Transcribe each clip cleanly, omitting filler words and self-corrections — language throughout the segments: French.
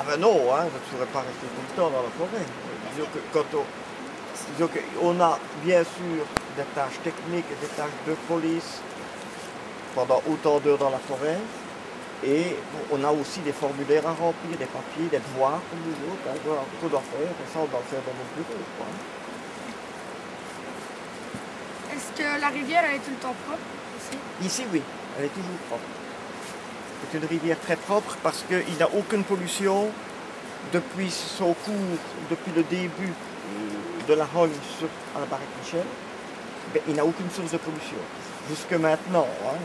Ah ben non, hein, je ne saurais pas rester tout le temps dans la forêt. Disons qu'on a bien sûr des tâches techniques et des tâches de police pendant autant d'heures dans la forêt. Et on a aussi des formulaires à remplir, des papiers, des devoirs comme nous autres, hein, qu'on doit faire, et ça on doit le faire dans notre bureau. Quoi. Est-ce que la rivière elle est tout le temps propre ici? Ici oui, elle est toujours propre. C'est une rivière très propre parce qu'il n'y a aucune pollution depuis son cours, depuis le début de la Hogne à la barrique Michel. Ben, il n'y a aucune source de pollution. Jusque maintenant, hein,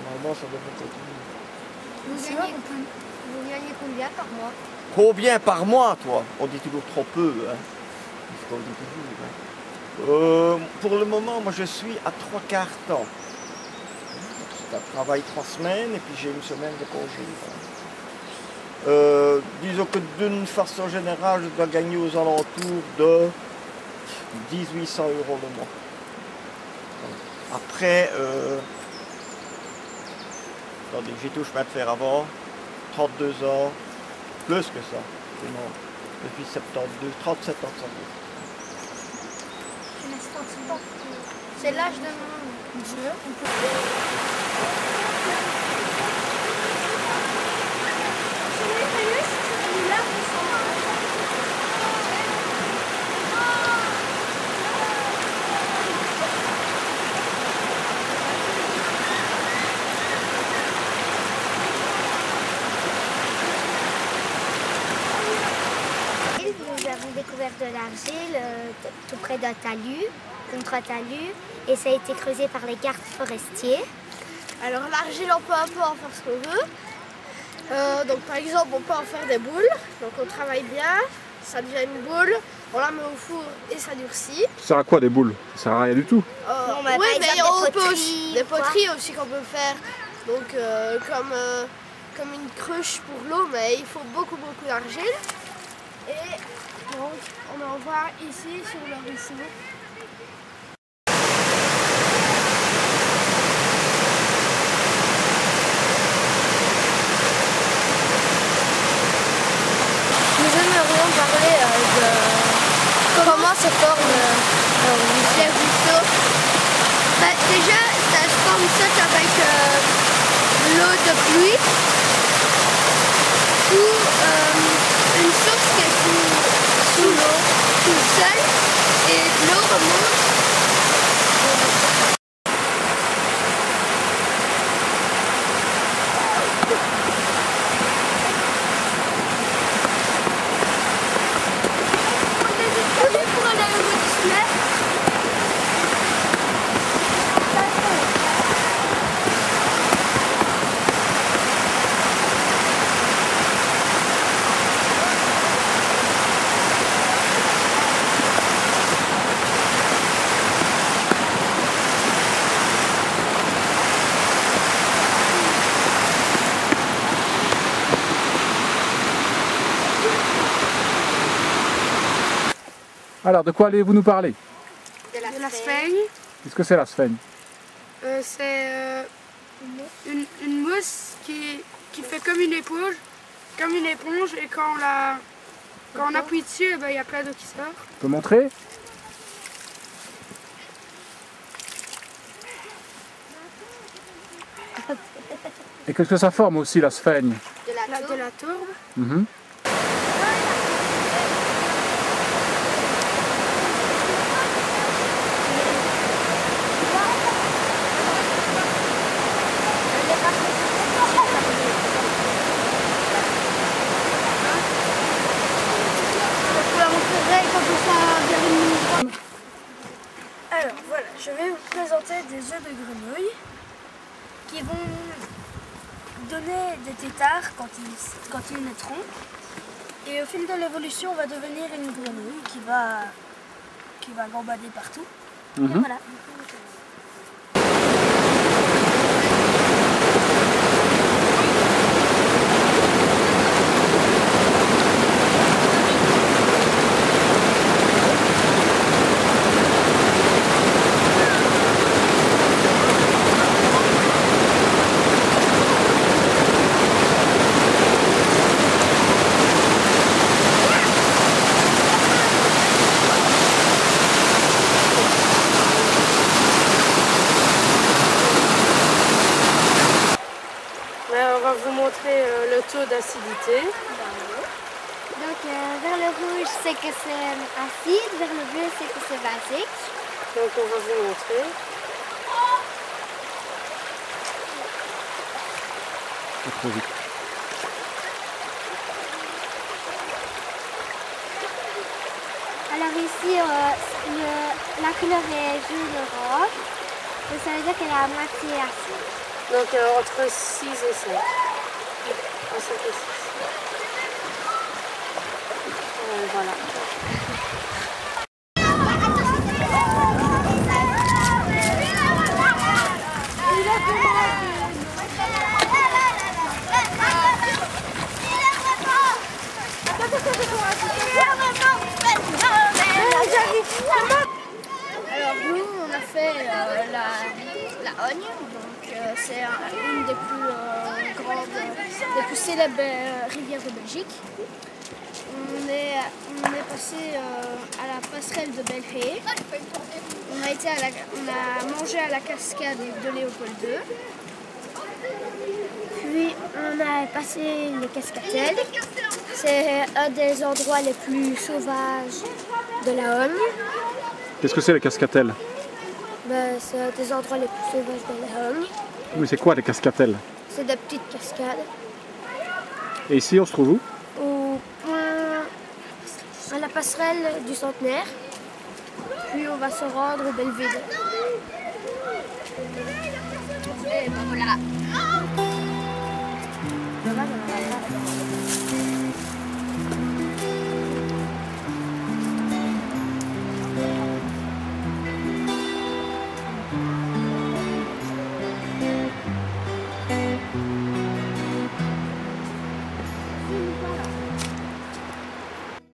normalement ça devrait continuer. Vous gagnez combien par mois? Combien par mois, toi? On dit toujours trop peu. Hein. C'est ce qu'on dit toujours. Hein. Pour le moment, moi je suis à 3/4 temps. Je travaille 3 semaines et puis j'ai une semaine de congé. Disons que d'une façon générale, je dois gagner aux alentours de 1800 € le mois. Après, attendez, j'ai tout le chemin de fer avant, 32 ans, plus que ça, depuis 72, 37 ans de C'est l'âge de mon jeu. Nous avons découvert de l'argile tout près d'un talus, contre un talus, et ça a été creusé par les gardes forestiers. Alors l'argile, on peut un peu en faire ce qu'on veut. Donc par exemple, on peut en faire des boules. Donc on travaille bien, ça devient une boule, on la met au four et ça durcit. Ça sert à quoi des boules? Ça sert à rien du tout. Oui, mais on peut aussi des poteries aussi qu'on peut faire. Donc comme une cruche pour l'eau, mais il faut beaucoup d'argile. Et donc on en voit ici sur le ruisseau. Nous aimerions parler de comment se forme les ruisseaux. Déjà, ça se forme avec l'eau de pluie ou une source qui est sous l'eau, tout seul, et l'eau remonte. Alors, de quoi allez-vous nous parler? De la sphaigne. Qu'est-ce que c'est la sphaigne? C'est une mousse qui fait comme une éponge, et quand on appuie dessus, il y a plein d'eau qui sort. Tu peux montrer? Et qu'est-ce que ça forme aussi la sphaigne? De la tourbe. Mhm. Alors voilà, je vais vous présenter des œufs de grenouille qui vont donner des têtards quand ils naîtront. Et au fil de l'évolution, on va devenir une grenouille qui va gambader partout. Mhm. Et voilà. le taux d'acidité. Donc vers le rouge c'est que c'est acide, vers le bleu c'est que c'est basique. Donc on va vous montrer. Pas trop vite. Alors ici la couleur est jaune-orange, donc ça veut dire qu'elle est à moitié acide. Donc entre 6 et 7. Entre 5 et 6. Voilà. Alors nous, on a fait la Hogne, donc c'est une des plus grandes, des plus célèbres rivières de Belgique. On est passé à la passerelle de Belhae. On a mangé à la cascade de Léopold II. Puis on a passé les Cascatelles. C'est un des endroits les plus sauvages de la Hogne. Qu'est-ce que c'est les cascatelles? C'est un des endroits les plus sauvages de la Hogne. Oui, c'est quoi les cascatelles? C'est des petites cascades. Et ici, on se trouve où? Au point, à la passerelle du Centenaire. Puis on va se rendre au Belvédère. Et ben voilà. Voilà.